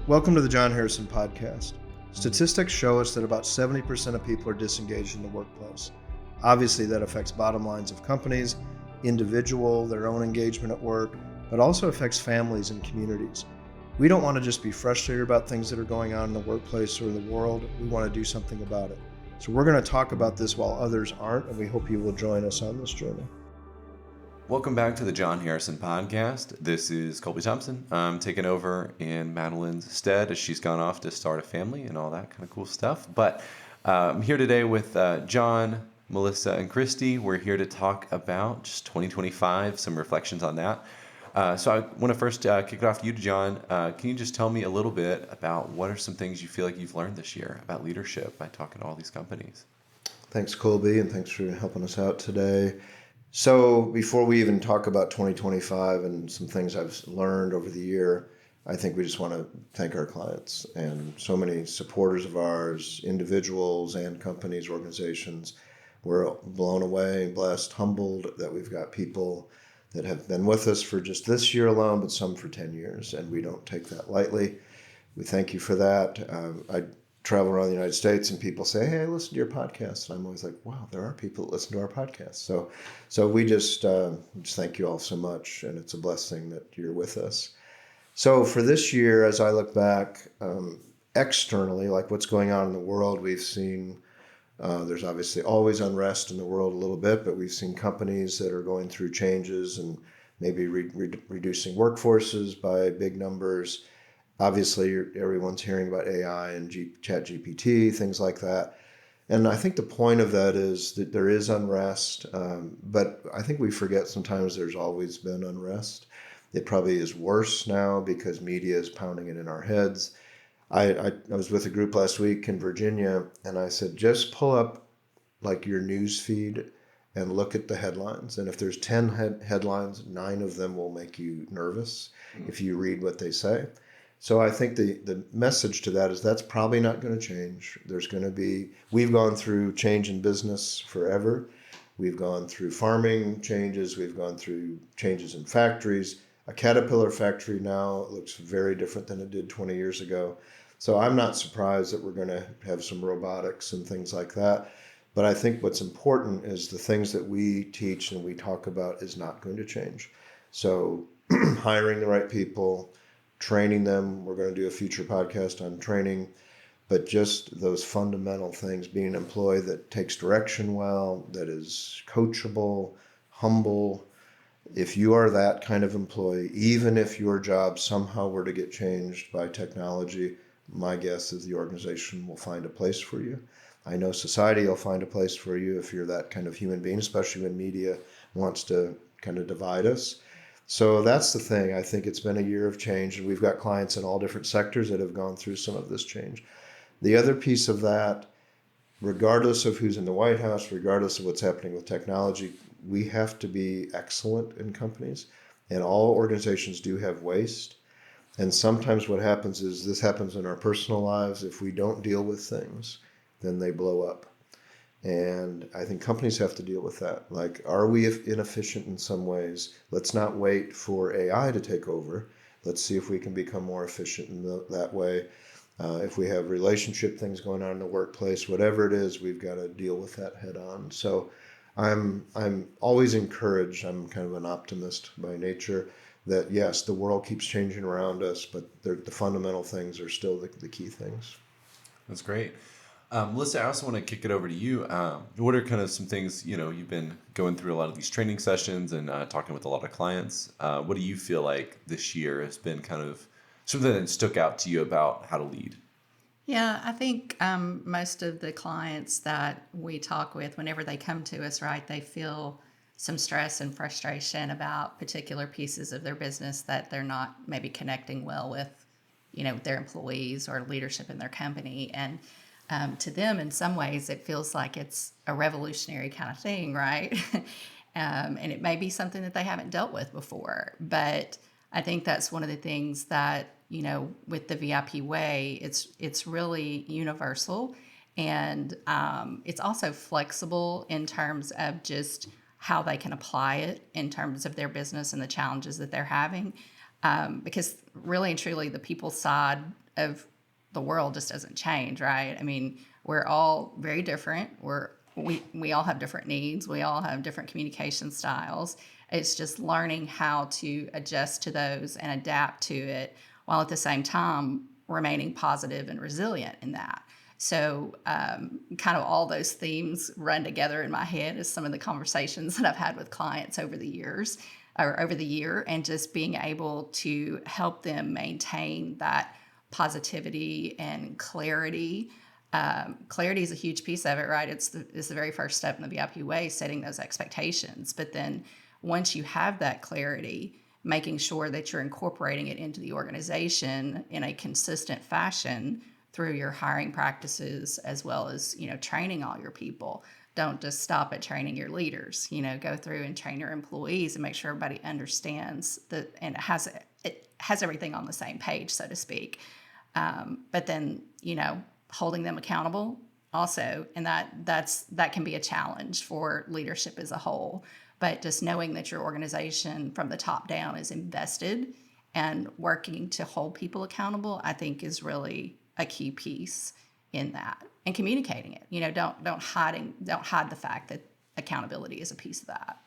Welcome to the Jon Harrison podcast. Statistics show us that about 70% of people are disengaged in the workplace. Obviously, that affects bottom lines of companies, individual, their own engagement at work, but also affects families and communities. We don't want to just be frustrated about things that are going on in the workplace or in the world. We want to do something about it. So we're going to talk about this while others aren't, and we hope you will join us on this journey. Welcome back to the Jon Harrison podcast. This is Colby Thompson. I'm taking over in Madeline's stead as she's gone off to start a family and all that kind of cool stuff. But I'm here today with John, Melissa, and Christy. We're here to talk about just 2025, some reflections on that. So I want to first kick it off to you, John. Can you just tell me a little bit about what are some things you feel like you've learned this year about leadership by talking to all these companies? Thanks, Colby, and thanks for helping us out today. So before we even talk about 2025 and some things I've learned over the year, I think we just want to thank our clients and so many supporters of ours, individuals and companies, organizations. We're blown away, blessed, humbled that we've got people that have been with us for just this year alone, but some for 10 years, and we don't take that lightly. We thank you for that. I travel around the United States and people say, "Hey, I listen to your podcast." And I'm always like, wow, there are people that listen to our podcast. So we just thank you all so much. And it's a blessing that you're with us. So for this year, as I look back externally, like what's going on in the world, we've seen there's obviously always unrest in the world a little bit, but we've seen companies that are going through changes and maybe reducing workforces by big numbers. Obviously, everyone's hearing about AI and Chat GPT, things like that. And I think the point of that is that there is unrest, but I think we forget sometimes there's always been unrest. It probably is worse now because media is pounding it in our heads. I was with a group last week in Virginia, and I said, just pull up like your news feed and look at the headlines. And if there's 10 headlines, 9 of them will make you nervous if you read what they say. So I think the message to that is that's probably not going to change. We've gone through change in business forever. We've gone through farming changes. We've gone through changes in factories. A Caterpillar factory now looks very different than it did 20 years ago. So I'm not surprised that we're going to have some robotics and things like that. But I think what's important is the things that we teach and we talk about is not going to change. So hiring the right people, training them. We're going to do a future podcast on training, but just those fundamental things, being an employee that takes direction well, that is coachable, humble. If you are that kind of employee, even if your job somehow were to get changed by technology, my guess is the organization will find a place for you. I know society will find a place for you if you're that kind of human being, especially when media wants to kind of divide us. So that's the thing. I think it's been a year of change, and we've got clients in all different sectors that have gone through some of this change. The other piece of that, regardless of who's in the White House, regardless of what's happening with technology, we have to be excellent in companies, and all organizations do have waste. And sometimes what happens is this happens in our personal lives. If we don't deal with things, then they blow up. And I think companies have to deal with that. Like, are we inefficient in some ways? Let's not wait for AI to take over. Let's see if we can become more efficient in that way. If we have relationship things going on in the workplace, whatever it is, we've got to deal with that head on. So I'm always encouraged. I'm kind of an optimist by nature that, yes, the world keeps changing around us, but the fundamental things are still the key things. That's great. Melissa, I also want to kick it over to you. What are kind of some things, you've been going through a lot of these training sessions and talking with a lot of clients. What do you feel like this year has been kind of something that stuck out to you about how to lead? Yeah, I think most of the clients that we talk with, whenever they come to us, right, they feel some stress and frustration about particular pieces of their business that they're not maybe connecting well with, their employees or leadership in their company. And to them, in some ways, it feels like it's a revolutionary kind of thing, right? And it may be something that they haven't dealt with before. But I think that's one of the things that, with the VIP way, it's really universal. And it's also flexible in terms of just how they can apply it in terms of their business and the challenges that they're having. Because really and truly, the people side of the world just doesn't change, right? I mean, we're all very different. We all have different needs. We all have different communication styles. It's just learning how to adjust to those and adapt to it while at the same time remaining positive and resilient in that. So, kind of all those themes run together in my head as some of the conversations that I've had with clients over the years or over the year, and just being able to help them maintain that positivity and clarity. Clarity is a huge piece of it, right? It's the very first step in the VIP way, setting those expectations. But then once you have that clarity, making sure that you're incorporating it into the organization in a consistent fashion through your hiring practices, as well as, training all your people. Don't just stop at training your leaders, go through and train your employees and make sure everybody understands that and it has everything on the same page, so to speak. But then, holding them accountable also, and that can be a challenge for leadership as a whole. But just knowing that your organization from the top down is invested and working to hold people accountable, I think is really a key piece in that. And communicating it, don't hide the fact that accountability is a piece of that.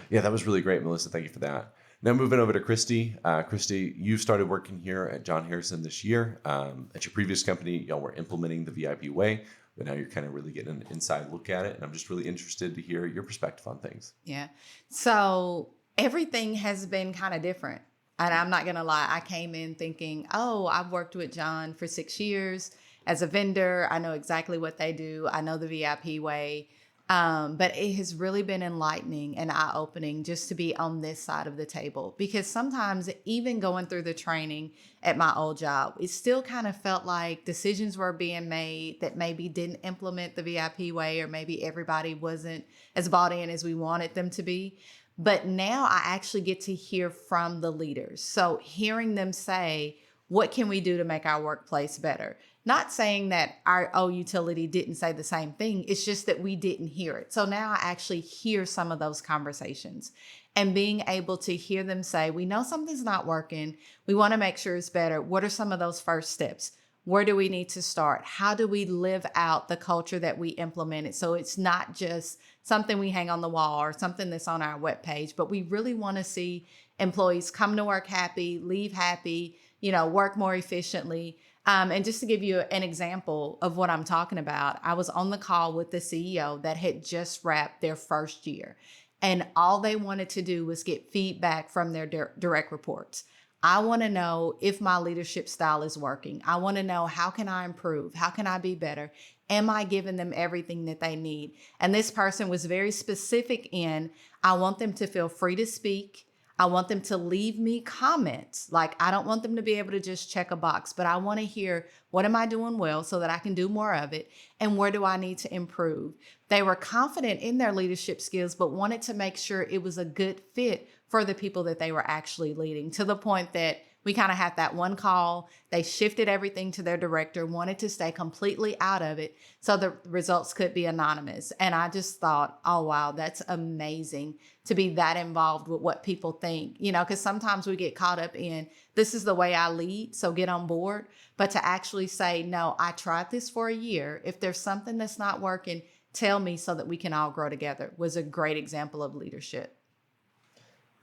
Yeah, that was really great, Melissa. Thank you for that. Now moving over to Christy. Christy, you started working here at Jon Harrison this year. At your previous company, y'all were implementing the VIP way, but now you're kind of really getting an inside look at it. And I'm just really interested to hear your perspective on things. Yeah. So everything has been kind of different. And I'm not going to lie, I came in thinking, oh, I've worked with Jon for 6 years as a vendor. I know exactly what they do. I know the VIP way. But it has really been enlightening and eye-opening just to be on this side of the table, because sometimes even going through the training at my old job, it still kind of felt like decisions were being made that maybe didn't implement the VIP way, or maybe everybody wasn't as bought in as we wanted them to be. But now I actually get to hear from the leaders. So hearing them say, what can we do to make our workplace better? Not saying that our old utility didn't say the same thing. It's just that we didn't hear it. So now I actually hear some of those conversations, and being able to hear them say, we know something's not working. We want to make sure it's better. What are some of those first steps? Where do we need to start? How do we live out the culture that we implemented? So it's not just something we hang on the wall or something that's on our webpage, but we really want to see employees come to work happy, leave happy, work more efficiently. And just to give you an example of what I'm talking about, I was on the call with the CEO that had just wrapped their first year, and all they wanted to do was get feedback from their direct reports. I want to know if my leadership style is working. I want to know, how can I improve? How can I be better? Am I giving them everything that they need? And this person was very specific in, I want them to feel free to speak. I want them to leave me comments. Like, I don't want them to be able to just check a box, but I want to hear, what am I doing well so that I can do more of it? And where do I need to improve? They were confident in their leadership skills, but wanted to make sure it was a good fit for the people that they were actually leading, to the point that we kind of had that one call. They shifted everything to their director, wanted to stay completely out of it so the results could be anonymous. And I just thought, oh, wow, that's amazing to be that involved with what people think, because sometimes we get caught up in, this is the way I lead, so get on board. But to actually say, no, I tried this for a year. If there's something that's not working, tell me so that we can all grow together, was a great example of leadership.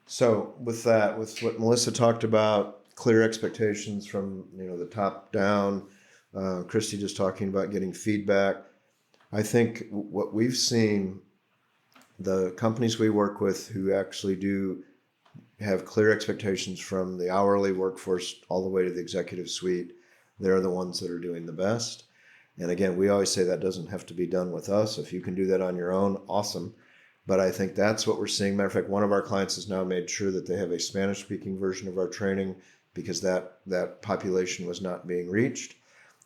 So with that, with what Melissa talked about, clear expectations from the top down, Christy just talking about getting feedback. I think what we've seen, the companies we work with who actually do have clear expectations from the hourly workforce all the way to the executive suite, they're the ones that are doing the best. And again, we always say that doesn't have to be done with us. If you can do that on your own, awesome. But I think that's what we're seeing. Matter of fact, one of our clients has now made sure that they have a Spanish-speaking version of our training, because that population was not being reached.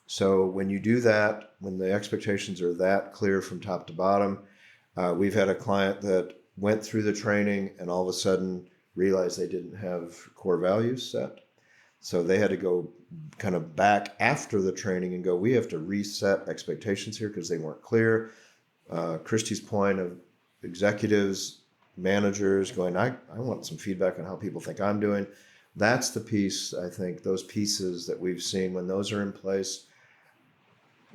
So when you do that, when the expectations are that clear from top to bottom, we've had a client that went through the training and all of a sudden realized they didn't have core values set. So they had to go kind of back after the training and go, we have to reset expectations here because they weren't clear. Christy's point of executives, managers going, I want some feedback on how people think I'm doing. That's the piece, I think, those pieces that we've seen, when those are in place,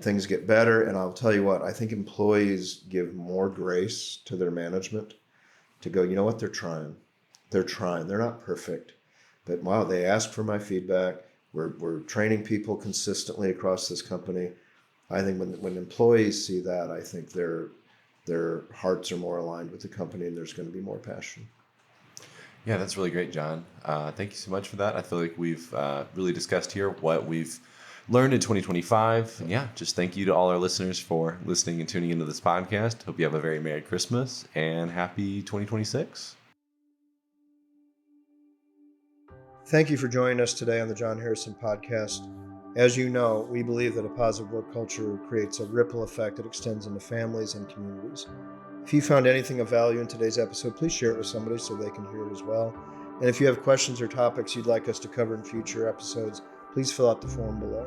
things get better. And I'll tell you what, I think employees give more grace to their management to go, you know what, they're trying. They're not perfect, but wow, they ask for my feedback. We're training people consistently across this company. I think when employees see that, I think their hearts are more aligned with the company, and there's going to be more passion. Yeah, that's really great, John. Thank you so much for that. I feel like we've really discussed here what we've learned in 2025. And yeah, just thank you to all our listeners for listening and tuning into this podcast. Hope you have a very Merry Christmas and happy 2026. Thank you for joining us today on the Jon Harrison podcast. As you know, we believe that a positive work culture creates a ripple effect that extends into families and communities. If you found anything of value in today's episode, please share it with somebody so they can hear it as well. And if you have questions or topics you'd like us to cover in future episodes, please fill out the form below.